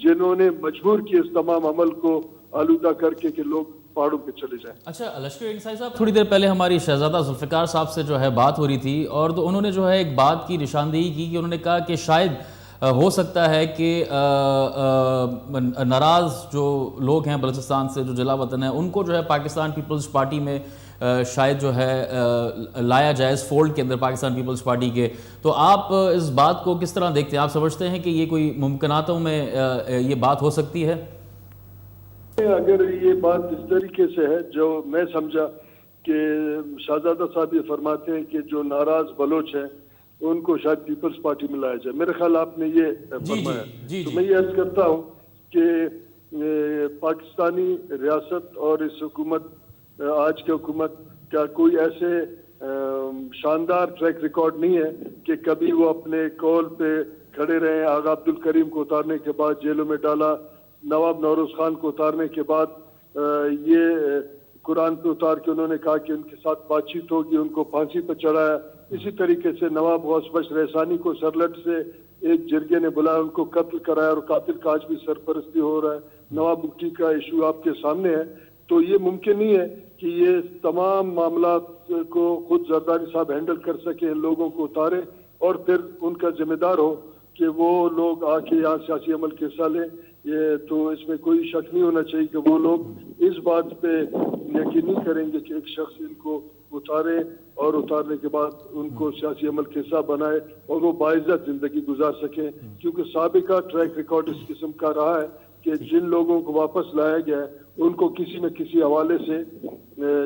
جنہوں نے مجبور کیا اس تمام عمل کو آلودہ کر کے کہ لوگ پہاڑوں پہ چلے جائیں. اچھا لشکری انصاری صاحب، تھوڑی دیر پہلے ہماری شہزادہ ذوالفقار صاحب سے جو ہے بات ہو رہی تھی، اور تو انہوں نے جو ہے ایک بات کی نشاندہی کی کہ انہوں نے کہا کہ شاید ہو سکتا ہے کہ ناراض جو لوگ ہیں بلوچستان سے، جو جلا وطن ہیں، ان کو جو ہے پاکستان پیپلز پارٹی میں شاید جو ہے لایا جائے اس فولڈ کے اندر پاکستان پیپلز پارٹی کے. تو آپ اس بات کو کس طرح دیکھتے ہیں؟ آپ سمجھتے ہیں کہ یہ کوئی ممکناتوں میں یہ بات ہو سکتی ہے؟ اگر یہ بات اس طریقے سے ہے جو میں سمجھا کہ شہزادہ صاحب یہ فرماتے ہیں کہ جو ناراض بلوچ ہیں ان کو شاید پیپلز پارٹی میں لایا جائے، میرے خیال آپ نے یہ فرمایا. تو میں یہ عرض کرتا ہوں کہ پاکستانی ریاست اور اس حکومت، آج کی حکومت کا کوئی ایسے شاندار ٹریک ریکارڈ نہیں ہے کہ کبھی وہ اپنے کول پہ کھڑے رہے. آغا عبدالکریم کو اتارنے کے بعد جیلوں میں ڈالا، نواب نوروز خان کو اتارنے کے بعد یہ قرآن پہ اتار کے انہوں نے کہا کہ ان کے ساتھ بات چیت ہوگی، ان کو پھانسی پہ چڑھایا. اسی طریقے سے نواب غوث بخش ریحسانی کو سرلٹ سے ایک جرگے نے بلایا، ان کو قتل کرایا، اور قاتل کا آج بھی سرپرستی ہو رہا ہے. نواب مفتی کا ایشو آپ کے سامنے ہے. تو یہ ممکن نہیں ہے کہ یہ تمام معاملات کو خود زرداری صاحب ہینڈل کر سکیں، ان لوگوں کو اتارے اور پھر ان کا ذمہ دار ہو کہ وہ لوگ آ کے یہاں سیاسی عمل کے حصہ لیں. یہ تو اس میں کوئی شک نہیں ہونا چاہیے کہ وہ لوگ اس بات پہ یقین نہیں کریں گے کہ ایک شخص ان کو اتارے اور اتارنے کے بعد ان کو سیاسی عمل کے حصہ بنائے اور وہ باعزت زندگی گزار سکیں. کیونکہ سابقہ ٹریک ریکارڈ اس قسم کا رہا ہے کہ جن لوگوں کو واپس لایا گیا ہے ان کو کسی نہ کسی حوالے سے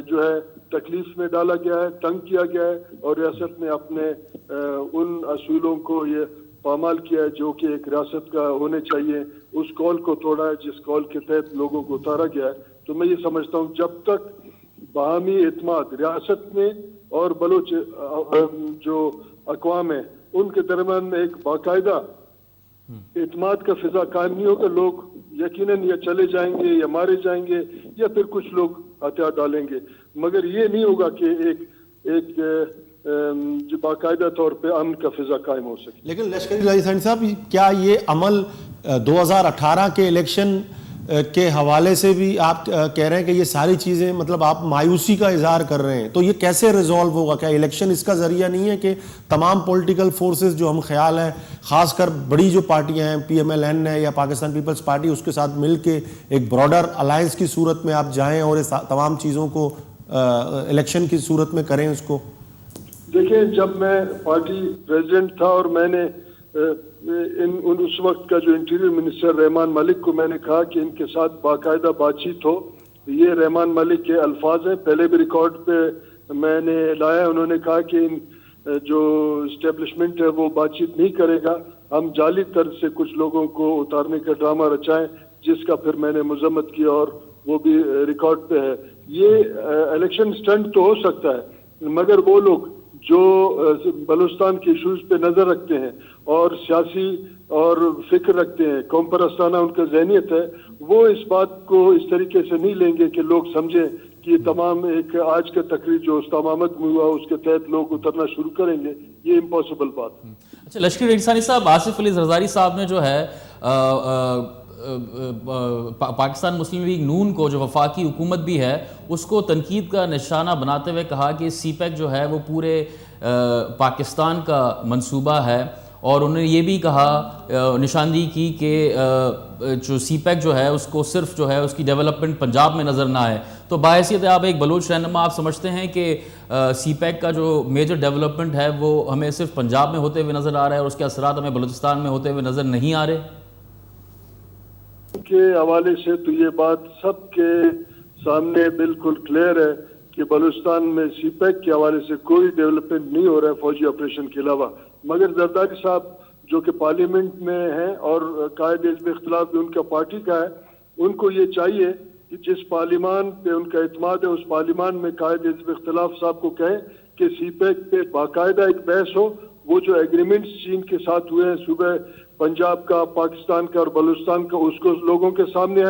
جو ہے تکلیف میں ڈالا گیا ہے، تنگ کیا گیا ہے، اور ریاست نے اپنے ان اصولوں کو یہ پامال کیا ہے جو کہ ایک ریاست کا ہونے چاہیے. اس کال کو توڑا ہے جس کال کے تحت لوگوں کو اتارا گیا ہے. تو میں یہ سمجھتا ہوں جب تک باہمی اعتماد ریاست میں اور بلوچ جو اقوام ہیں ان کے درمیان ایک باقاعدہ اعتماد کا فضا قائم نہیں ہوگا، لوگ یقیناً یا چلے جائیں گے یا مارے جائیں گے یا پھر کچھ لوگ ہتھیار ڈالیں گے. مگر یہ نہیں ہوگا کہ ایک جو باقاعدہ طور پہ امن کا فضا قائم ہو سکے. لیکن لشکری انصاری صاحب، کیا یہ عمل 2018 کے الیکشن کے حوالے سے بھی آپ کہہ رہے ہیں کہ یہ ساری چیزیں مطلب آپ مایوسی کا اظہار کر رہے ہیں، تو یہ کیسے ریزالو ہوگا؟ کیا الیکشن اس کا ذریعہ نہیں ہے کہ تمام پولیٹیکل فورسز جو ہم خیال ہیں، خاص کر بڑی جو پارٹیاں ہیں پی ایم ایل این ہے یا پاکستان پیپلز پارٹی، اس کے ساتھ مل کے ایک براڈر الائنس کی صورت میں آپ جائیں اور تمام چیزوں کو الیکشن کی صورت میں کریں اس کو؟ دیکھیں، جب میں پارٹی پریزیڈنٹ تھا اور میں نے اس وقت کا جو انٹیریئر منسٹر رحمان ملک کو میں نے کہا کہ ان کے ساتھ باقاعدہ بات چیت ہو. یہ رحمان ملک کے الفاظ ہیں، پہلے بھی ریکارڈ پہ میں نے لایا. انہوں نے کہا کہ جو اسٹیبلشمنٹ ہے وہ بات چیت نہیں کرے گا، ہم جعلی طرز سے کچھ لوگوں کو اتارنے کا ڈرامہ رچائیں، جس کا پھر میں نے مذمت کی اور وہ بھی ریکارڈ پہ ہے. یہ الیکشن اسٹنٹ تو ہو سکتا ہے، مگر وہ لوگ جو بلوچستان کے ایشوز پہ نظر رکھتے ہیں اور سیاسی اور فکر رکھتے ہیں، قوم پرستانہ ان کا ذہنیت ہے، وہ اس بات کو اس طریقے سے نہیں لیں گے کہ لوگ سمجھیں کہ یہ تمام ایک آج کا تقریر جو استاد محمد میں ہوا اس کے تحت لوگ اترنا شروع کریں گے. یہ امپاسبل بات ہے. اچھا لشکری انصاری صاحب، آصف علی زرداری صاحب نے جو ہے پاکستان مسلم لیگ نون کو جو وفاقی حکومت بھی ہے اس کو تنقید کا نشانہ بناتے ہوئے کہا کہ سی پیک جو ہے وہ پورے پاکستان کا منصوبہ ہے، اور انہوں نے یہ بھی کہا، نشاندہی کی کہ جو سی پیک جو ہے اس کو صرف جو ہے اس کی ڈیولپمنٹ پنجاب میں نظر نہ آئے. تو باحثیت آپ ایک بلوچ رہنما، آپ سمجھتے ہیں کہ سی پیک کا جو میجر ڈیولپمنٹ ہے وہ ہمیں صرف پنجاب میں ہوتے ہوئے نظر آ رہا ہے اور اس کے اثرات ہمیں بلوچستان میں ہوتے ہوئے نظر نہیں آ رہے؟ کے حوالے سے تو یہ بات سب کے سامنے بالکل کلیئر ہے کہ بلوچستان میں سی پیک کے حوالے سے کوئی ڈیولپمنٹ نہیں ہو رہا ہے فوجی آپریشن کے علاوہ. مگر زرداری صاحب جو کہ پارلیمنٹ میں ہیں اور قائد حزب اختلاف بھی ان کا پارٹی کا ہے، ان کو یہ چاہیے کہ جس پارلیمان پہ ان کا اعتماد ہے اس پارلیمان میں قائد حزب اختلاف صاحب کو کہیں کہ سی پیک پہ باقاعدہ ایک بحث ہو. وہ جو ایگریمنٹس چین کے ساتھ ہوئے ہیں صوبہ پنجاب کا، پاکستان کا اور بلوچستان کا، اس کو لوگوں کے سامنے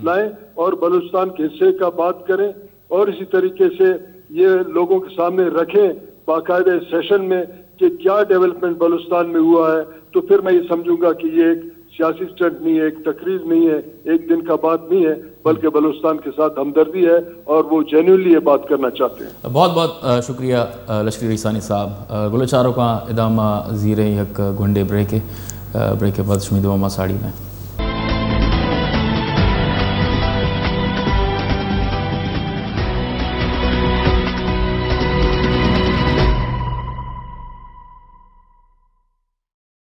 لائیں اور بلوچستان کے حصے کا بات کریں، اور اسی طریقے سے یہ لوگوں کے سامنے رکھیں باقاعدہ سیشن میں کہ کیا ڈیولپمنٹ بلوچستان میں ہوا ہے. تو پھر میں یہ سمجھوں گا کہ یہ ایک سیاسی اسٹنٹ نہیں ہے, ایک تقریر نہیں ہے, ایک دن کا بات نہیں ہے, بلکہ بلوچستان کے ساتھ ہمدردی ہے اور وہ جینوئنلی یہ بات کرنا چاہتے ہیں. بہت بہت شکریہ لشکری ریسانی صاحب. گلوچاروں کا ادامہ زیر یک گھنڈے بریک بعد شمید وما ساڑی میں